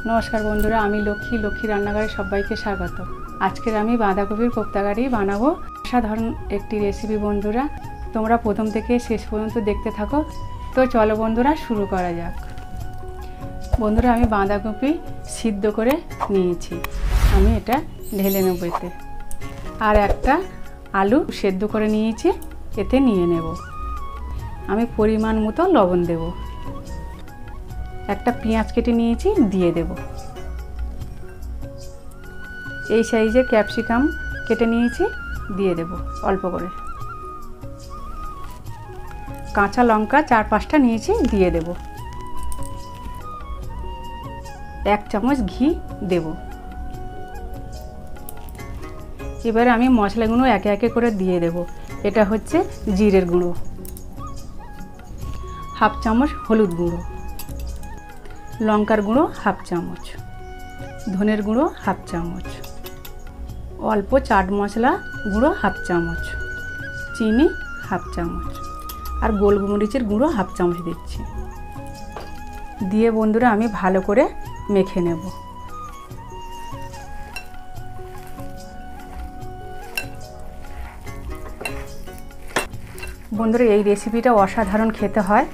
नमस्कार बंधुरा, आमी लक्ष्मी रान्नाघरे सबाइके स्वागत। आजकेर आमी बाँधाकपिर कोफ्ता कारी बानाबो। असाधारण एकटी रेसिपि बंधुरा, तोमरा प्रथम थेके शेष पर्यन्त देखते थाको। तो चलो बंधुरा शुरू करा जाक। बंधुरा आमी बाँधाकपि सिद्ध करे नियेछि, आमी एटा ढेले नेब एते। आर एकटा आलू सेদ্ধ करे नियेछि, एते निये नेब। आमी परिमाण मतो लवण देब। একটা পেঁয়াজ কেটে নিয়েছি, দিয়ে দেব। এই সাইজে ক্যাপসিকাম কেটে নিয়েছি, দিয়ে দেব অল্প করে। কাঁচা লঙ্কা 4-5টা নিয়েছি, দিয়ে দেব। 1 চামচ ঘি দেব। এবারে আমি মশলাগুলো একে একে করে দিয়ে দেব। এটা হচ্ছে জিরের গুঁড়ো, 1/2 চামচ হলুদ গুঁড়ো, लंकार गुड़ो 1/2 चामच, धनेर गुड़ो 1/2 चामच, अल्प चाट मशला गुड़ो 1/2 चामच, चीनी 1/2 चामच और गोलमरिचेर गुड़ो 1/2 चामच दिচ্ছি। দিয়ে বন্ধুরা আমি ভালো করে মেখে নেব। বন্ধুরা এই রেসিপিটা অসাধারণ খেতে হয়,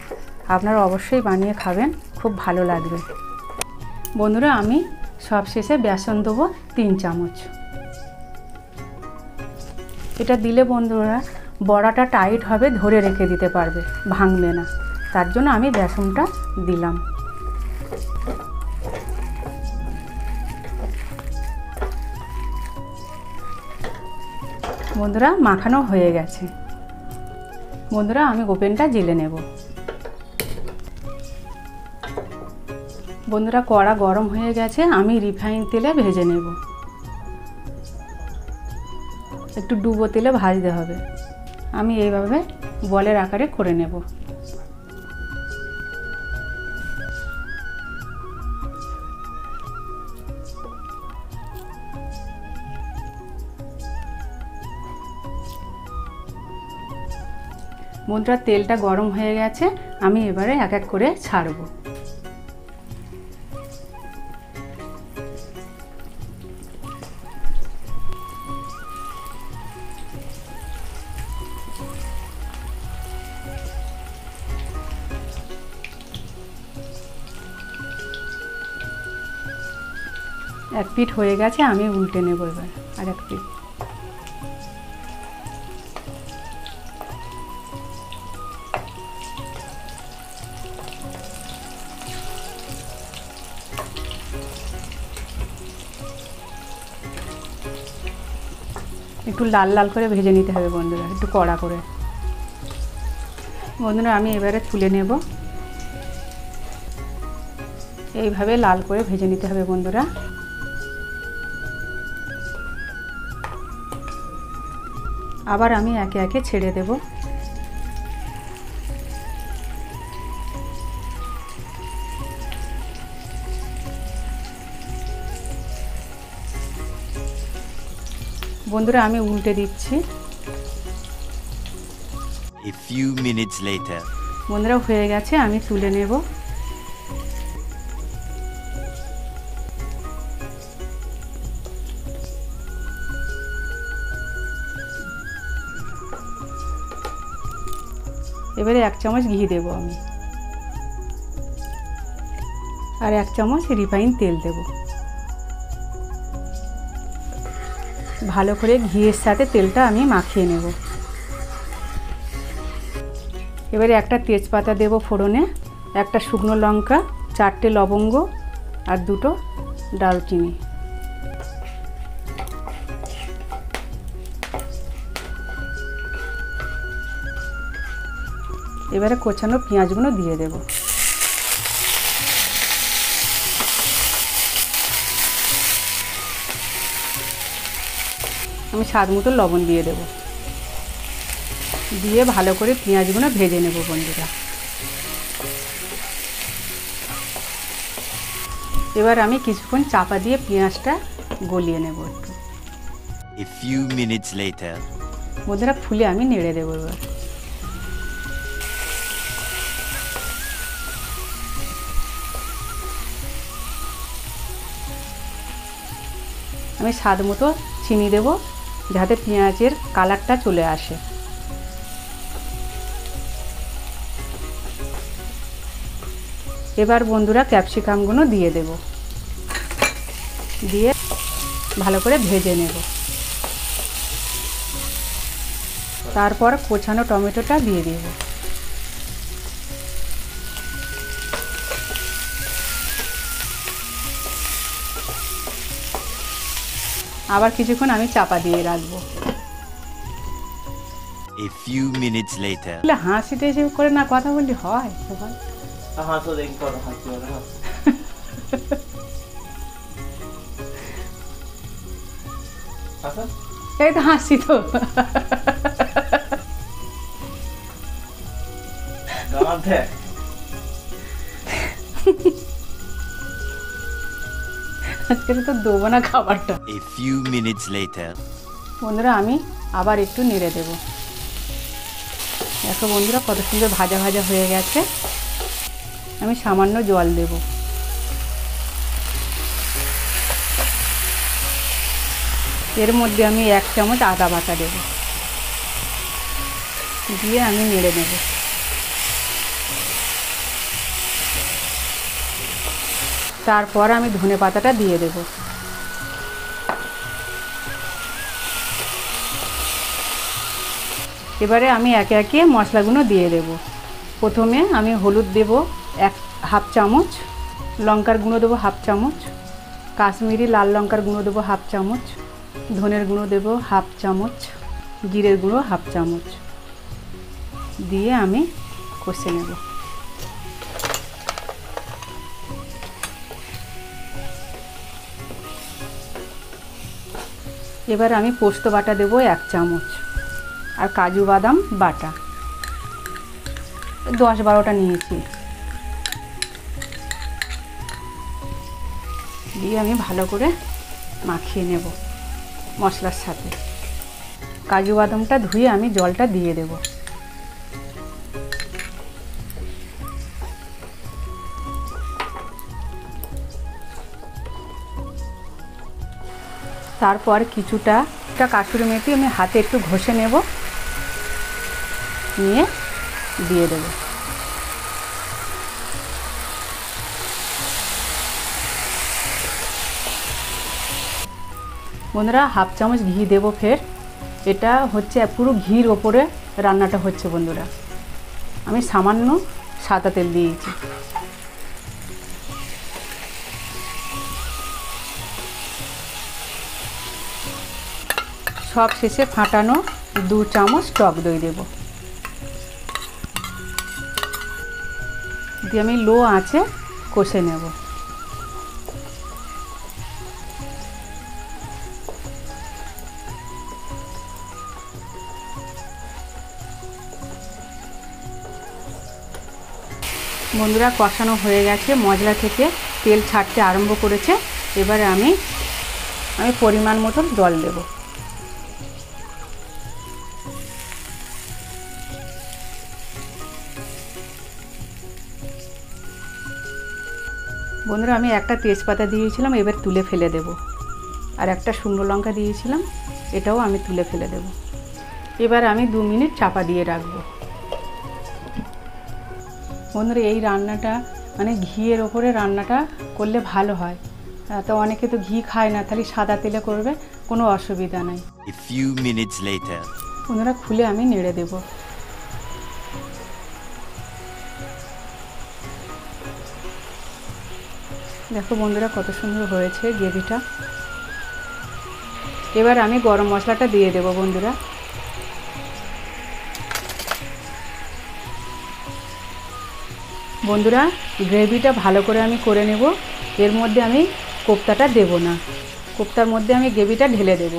আপনারা অবশ্যই বানিয়ে খাবেন, খুব ভালো লাগবে। বন্ধুরা আমি সব শেষে বেসন দেবো 3 চামচ। এটা দিলে বন্ধুরা বড়াটা টাইট হবে, ধরে রেখে দিতে পারবে, ভাঙবে না, তার জন্য আমি বেসনটা দিলাম। বন্ধুরা মাখানো হয়ে গেছে। বন্ধুরা আমি ওভেনটা জ্বেলে নেব। বন্ধুরা কড়া গরম হয়ে গেছে, আমি রিফাইন তেলে ভেজে নেব। একটু ডুবো তেলে ভাজতে হবে। আমি এইভাবে বলের আকারে করে নেব। বন্ধুরা তেলটা গরম হয়ে গেছে, আমি এবারে এক এক করে ছাড়বো। এক পিঠ হয়ে গেছে, আমি উল্টে নেব এবার আর এক পিঠ। একটু লাল লাল করে ভেজে নিতে হবে বন্ধুরা, একটু কড়া করে। বন্ধুরা আমি এবারে তুলে নেব। এইভাবে লাল করে ভেজে নিতে হবে বন্ধুরা। আবার আমি একে একে ছেড়ে দেব। বন্ধুরা আমি উল্টে দিচ্ছি। A few minutes later. বন্ধুরা হয়ে গেছে, আমি তুলে নেব। এবারে 1 চামচ ঘি দেব আমি, আর 1 চামচ রিফাইন তেল দেব। ভালো করে ঘিয়ের সাথে তেলটা আমি মাখিয়ে নেব। এবারে একটা তেজপাতা দেব ফোড়নে, একটা শুকনো লঙ্কা, 4টে লবঙ্গ আর 2টো দারুচিনি। এবারে কোচানো পেঁয়াজগুলো দিয়ে দেব। আমি স্বাদ মতো লবণ দিয়ে দেব। দিয়ে ভালো করে পেঁয়াজগুলো ভেজে নেব বন্ধুরা। এবার আমি কিছুক্ষণ চাপা দিয়ে পেঁয়াজটা গলিয়ে নেব একটু। A few minutes later. বন্ধুরা খুলে আমি নেড়ে দেবো এবার। আমি স্বাদ মতো চিনি দেব যাতে পেঁয়াজের কালারটা চলে আসে। এবার বন্ধুরা ক্যাপসিকামগুলো দিয়ে দেব, দিয়ে ভালো করে ভেজে নেব। তারপর কোচানো টমেটোটা দিয়ে দেব। আবার কিছুক্ষণ আমি চাপা দিয়ে রাখবো। A few minutes later. হাসিতে এসে করে না কথা বললে হয়? হাসো দেখি কত হাসি বলে হাসো। হাসো এই তো হাসি তো। গান দেখ। আজকে তো দেবো না খাবারটা। A few minutes later. বন্ধুরা আমি আবার একটু নেড়ে দেব। দেখো বন্ধুরা কত সুন্দর ভাজা ভাজা হয়ে গেছে। আমি সামান্য জল দেব। এর মধ্যে আমি 1 চামচ আদা বাটা দেব, দিয়ে আমি নেড়ে নেব। তারপর আমি ধনে পাতাটা দিয়ে দেব। এবারে আমি একে একে মশলাগুলো দিয়ে দেব। প্রথমে আমি হলুদ দেব 1/2 চামচ, লঙ্কার গুঁড়ো দেবো 1/2 চামচ, কাশ্মীরি লাল লঙ্কার গুঁড়ো দেবো 1/2 চামচ, ধনের গুঁড়ো দেবো 1/2 চামচ, জিরের গুঁড়ো 1/2 চামচ, দিয়ে আমি কষে নেব। এবার আমি পোস্ত বাটা দেবো 1 চামচ, আর কাজু বাদাম বাটা 10-12টা নিয়েছি, দিয়ে আমি ভালো করে মাখিয়ে নেব মশলার সাথে। কাজু বাদামটা ধুয়ে আমি জলটা দিয়ে দেব। তারপর কিছুটা কাসুরি মেথি আমি হাতে একটু ঘষে নেব, নিয়ে দিয়ে দেব। বন্ধুরা 1/2 চামচ ঘি দেব ফের। এটা হচ্ছে পুরো ঘির ওপরে রান্নাটা হচ্ছে বন্ধুরা। আমি সামান্য সাদা তেল দিয়েছি। সব শেষে ফাটানো 2 চামচ টক দই দেব, দিয়ে আমি লো আঁচে কষে নেব। বন্ধুরা কষানো হয়ে গেছে, মশলা থেকে তেল ছাড়তে আরম্ভ করেছে। এবারে আমি পরিমাণ মতন জল দেব। বন্ধুরা আমি একটা তেজপাতা দিয়েছিলাম, এবার তুলে ফেলে দেব। আর একটা শুকনো লঙ্কা দিয়েছিলাম, এটাও আমি তুলে ফেলে দেব। এবার আমি 2 মিনিট চাপা দিয়ে রাখবো। বন্ধুরা এই রান্নাটা মানে ঘিয়ের ওপরে রান্নাটা করলে ভালো হয়। তো অনেকে তো ঘি খায় না, তাহলে সাদা তেলে করবে, কোনো অসুবিধা নাই। A few minutes later. বন্ধুরা খুলে আমি নেড়ে দেব। দেখো বন্ধুরা কত সুন্দর হয়েছে গ্রেভিটা। এবার আমি গরম মশলাটা দিয়ে দেব বন্ধুরা। বন্ধুরা গ্রেভিটা ভালো করে আমি করে নেব। এর মধ্যে আমি কোপ্তাটা দেব না, কোপ্তার মধ্যে আমি গ্রেভিটা ঢেলে দেব।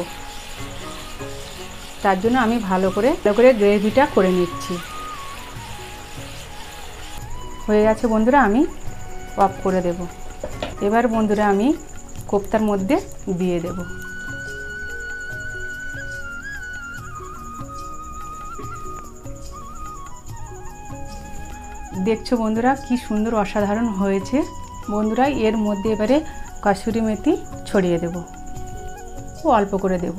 তার জন্য আমি ভালো করে গ্রেভিটা করে নিচ্ছি। হয়ে গেছে বন্ধুরা, আমি অফ করে দেব। এবার বন্ধুরা আমি কোপ্তার মধ্যে দিয়ে দেব। দেখছো বন্ধুরা কি সুন্দর অসাধারণ হয়েছে। বন্ধুরা এর মধ্যে এবারে কসুরি মেথি ছড়িয়ে দেব, ও অল্প করে দেব।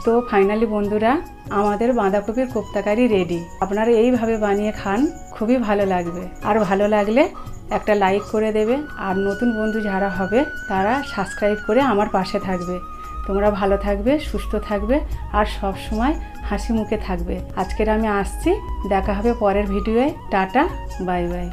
তো ফাইনালি বন্ধুরা আমাদের বাঁধাকপির কোপ্তা কারি রেডি। আপনারা এইভাবে বানিয়ে খান, খুবই ভালো লাগবে। আর ভালো লাগলে একটা লাইক করে দেবে, আর নতুন বন্ধু যারা হবে তারা সাবস্ক্রাইব করে আমার পাশে থাকবে। তোমরা ভালো থাকবে, সুস্থ থাকবে, আর সব সময় হাসি মুখে থাকবে। আজকের আমি আসছি, দেখা হবে পরের ভিডিওয়ে। Tata, bye bye.